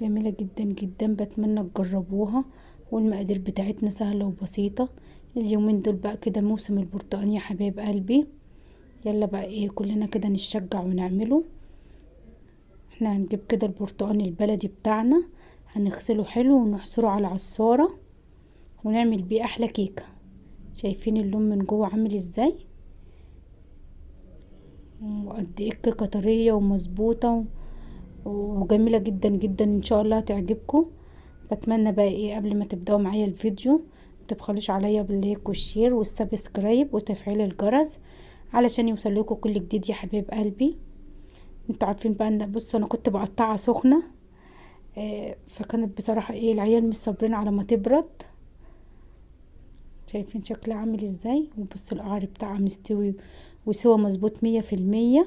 جميلة جدا جدا، بتمنى تجربوها. والمقادير بتاعتنا سهلة وبسيطة. اليومين دول بقى كده موسم البرتقال يا حبايب قلبي. يلا بقى ايه كلنا كده نشجع ونعمله. احنا هنجيب كده البرتقال البلدي بتاعنا، هنغسله حلو ونحصره على عصارة ونعمل بيه احلى كيكة. شايفين اللون من جوه عامل ازاي، وقد ايه الكيكة طرية ومظبوطة وجميلة جدا جدا. ان شاء الله هتعجبكم. بتمنى بقى ايه قبل ما تبداوا معايا الفيديو متبخلوش عليا باللايك والشير والسبسكرايب وتفعيل الجرس علشان يوصلكوا كل جديد يا حبايب قلبي. انتوا عارفين بقى ان بصوا انا كنت بقطعها سخنة، فكانت بصراحة ايه العيال مش صابرين على ما تبرد. شايفين شكلها عامل ازاي، وبصوا القعر بتاعها مستوي وسوا مظبوط 100%.